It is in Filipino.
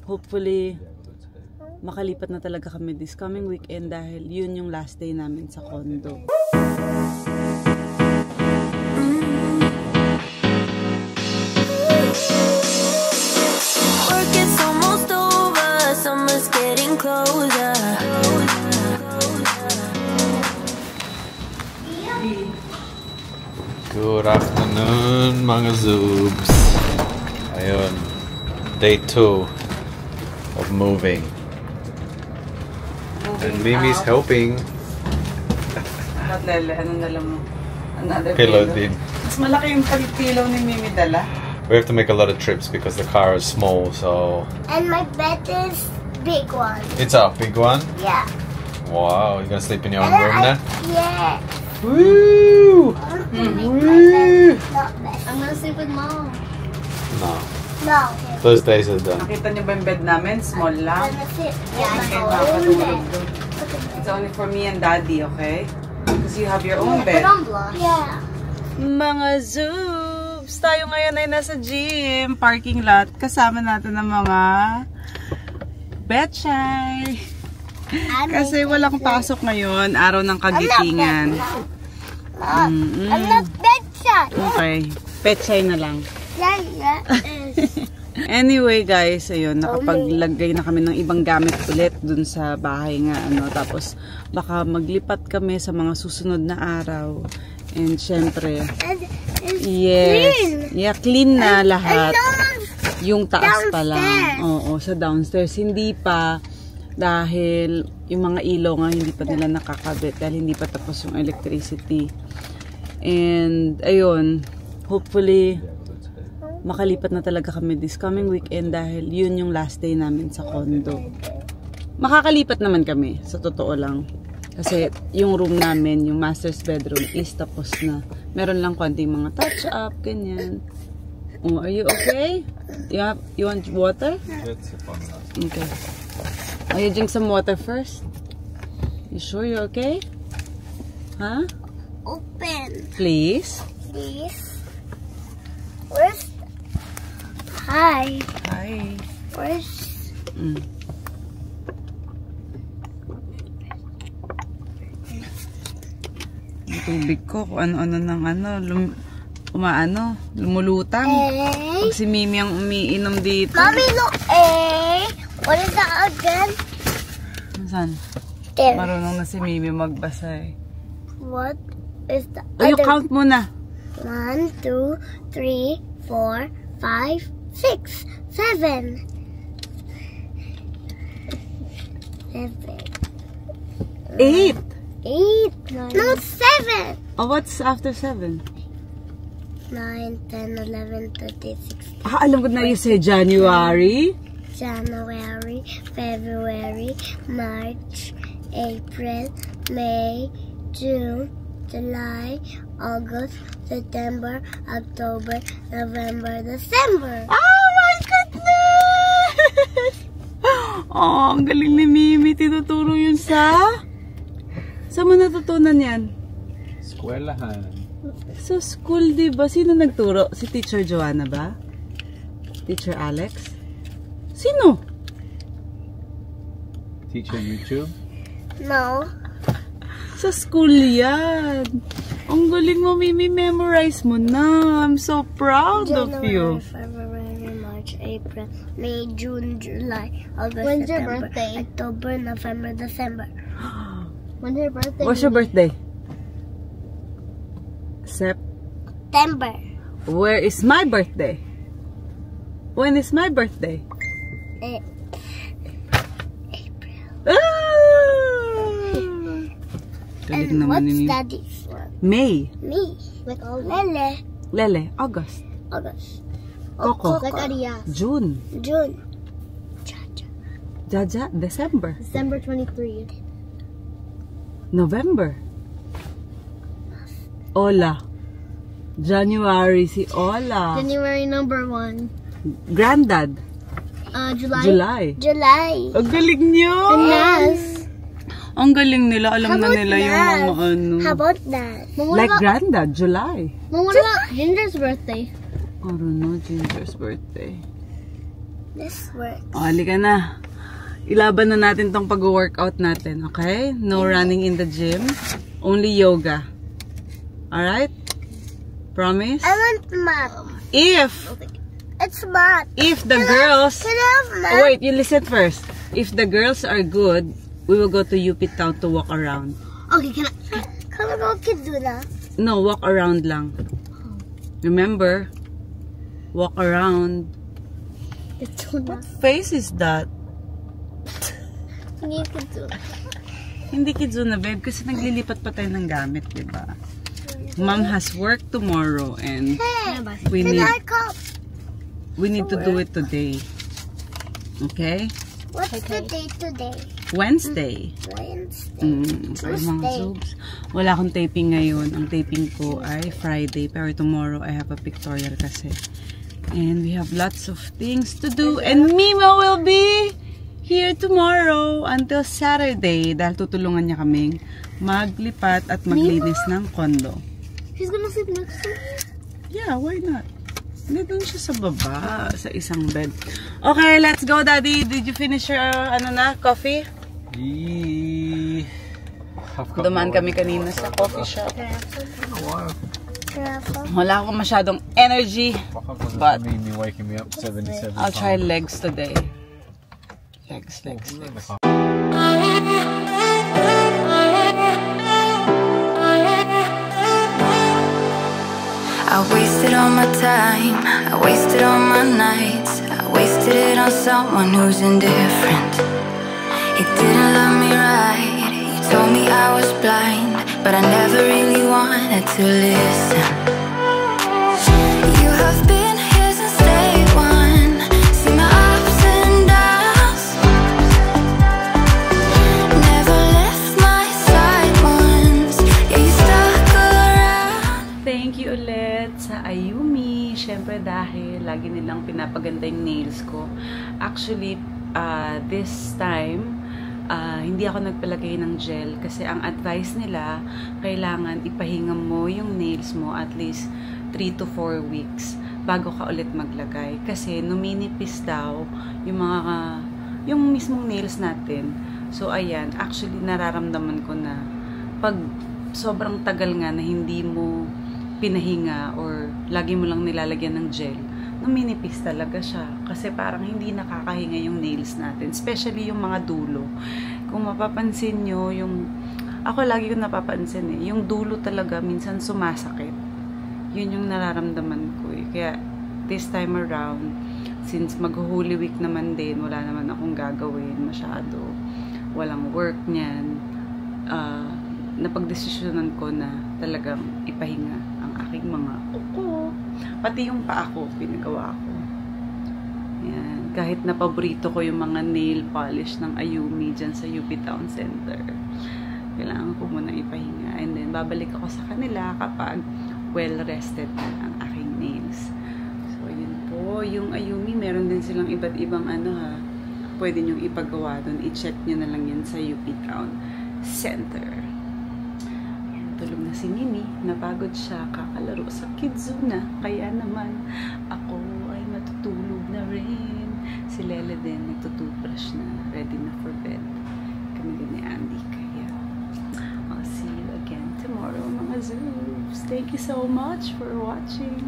hopefully makalipat na talaga kami this coming weekend dahil yun yung last day namin sa condo. Work is almost over, summer's getting closer. Good afternoon, mga zoobs. Ayun, day 2 of moving. And Mimi's helping. Lele, ano dala mo? Another Pillow din. Mas malaki yung pillow ni Mimi dala. We have to make a lot of trips because the car is small, so... And my bed is big one. It's a big one? Yeah. Wow, you're gonna sleep in your own room now? Yeah. Woo! Woo! Not bed. I'm gonna sleep with mom. No, No. those days are done. Nakita niyo ba yung bed namin? Small I'm lang. gonna sit. Yeah, Okay, my own makakatulog bed. doon. It's only for me and Daddy, okay? Because you have your own Put bed. on blush. Yeah. Mga zoobs! Tayo ngayon ay nasa gym, parking lot. Kasama natin ang mga betchay. Kasi walang pasok ngayon, araw ng kagitingan. I'm not bed shot. Okay, betchay na lang. Yeah. Anyway guys, ayun, nakapaglagay na kami ng ibang gamit ulit dun sa bahay nga, ano. Tapos baka maglipat kami sa mga susunod na araw. And syempre, yes, yeah, clean na lahat. Yung taas pa lang. Oo, sa downstairs. Hindi pa, dahil yung mga ilaw nga hindi pa nila nakakabit dahil hindi pa tapos yung electricity. And ayun, hopefully makalipat na talaga kami this coming weekend dahil yun yung last day namin sa condo. Makakalipat naman kami, sa totoo lang. Kasi yung room namin, yung master's bedroom is tapos na. Meron lang konting mga touch up, ganyan. Oh, are you okay? You want water? Okay. Oh, you drink some water first? You sure you're okay? Huh? Open. Please? Please. Where's... Hi. Hi. Where's... Yung tubig ko, kung ano-ano ng lumulutang. Pag si Mimi ang umiinom dito. Mommy, look. What is that again? Saan? There. Marunong na si Mimi magbasa eh. What is the You other? count muna. 1, 2, 3, 4, 5, 6, 7. 8. 8. No, 7. Oh, what's after 7? 9, 10, 11, 13, 16. Ah, alam ko na you say January. January, February, March, April, May, June, July, August, September, October, November, December. Oh my goodness! Oh, ang galing ni Mimi. Tinuturo yun sa... Saan mo natutunan yan? Eskwelahan. Sa school, diba? Sino nagturo? Si Teacher Joanna ba? Teacher Alex? Sino? Teacher YouTube? No. Sa school yan. Ang galing mo, Mimi. Memorize mo na. I'm so proud of you. February, March, April, May, June, July, August, When's your September, birthday? October, November, December. When's your birthday? What's your birthday? September. Where is my birthday? When is my birthday? April. Galing And naman what's ni Mimi. Daddy's one? May. Me. Like Lele. Lele. August. August. Coco. Like Arias. June. June. Chacha. Jaja. December. December 23. November. Ola. January si Ola. January number 1. Granddad. July. July. July. Ang galing niyo. Nas. Ang galing nila. Alam How na about nila yung mga Nas? ano. How about that? Like Granddad. July. Mom, what about Ginger's birthday? I don't know. Ginger's birthday. This works. O, halika na. Ilaban na natin tong pag-workout natin, okay? No running in the gym. Only yoga. Alright? Promise? I want math. It's math. If the girls... Can I have math? Oh, wait, you listen first. If the girls are good, we will go to UP Town to walk around. Okay, can we go Kizuna? No, walk around lang. Remember? Walk around. Kizuna. What face is that? Hindi Kizuna. Hindi Kizuna, babe, kasi naglilipat pa tayo ng gamit, di ba? Mom has work tomorrow and we need to do it today. Okay? What's the date today? Wednesday. Wednesday. Ay, mga Zoogs. Wala akong taping ngayon. Ang taping ko ay Friday. Pero tomorrow I have a pictorial kasi. And we have lots of things to do. And Mima will be here tomorrow until Saturday. Dahil tutulungan niya kaming maglipat at maglinis ng kondo. She's gonna sleep next to me? Yeah, why not? Hindi doon siya sa baba, sa isang bed. Okay, let's go, Daddy. Did you finish your, coffee? Dumaan kami kanina sa coffee shop. Wala akong masyadong energy. But I'll try legs today. Legs. I wasted all my time, I wasted all my nights, I wasted it on someone who's indifferent. He didn't love me right, he told me I was blind, but I never really wanted to listen. You have been here since day one, see my ups and downs, never left my side once, yeah you stuck around. Thank you ulit sa Ayumi. Siyempre dahil lagi nilang pinapaganda yung nails ko. Actually, this time, hindi ako nagpalagay ng gel kasi ang advice nila, kailangan ipahinga mo yung nails mo at least 3 to 4 weeks bago ka ulit maglagay. Kasi numinipis daw yung mismong nails natin. So, ayan. Actually, nararamdaman ko na pag sobrang tagal nga na hindi mo pinahinga or lagi mo lang nilalagyan ng gel, numinipis talaga siya. Kasi parang hindi nakakahinga yung nails natin. Especially yung mga dulo. Kung mapapansin nyo, ako lagi ko napapansin yung dulo talaga minsan sumasakit. Yun yung nararamdaman ko eh. Kaya this time around, since mag-Holy Week naman din, wala naman akong gagawin masyado. Walang work niyan. Napagdesisyonan ko na talagang ipahinga ang aking mga uko. Pati yung paa ko, pinagawa ko. Yan. Kahit na paborito ko yung mga nail polish ng Ayumi dyan sa UP Town Center. Kailangan ko muna ipahinga. And then, babalik ako sa kanila kapag well-rested na ang aking nails. So, yun po. Yung Ayumi, meron din silang iba't ibang pwede nyong ipagawa doon. I-check nyo na lang yan sa UP Town Center. Tulog na si Mimi, napagod siya, kakalaro sa Kizuna, kaya naman ako ay matutulog na rin. Si Lele din, nagtutubrush na, ready na for bed. Kami din ni Andy, kaya I'll see you again tomorrow mga Zoobs. Thank you so much for watching.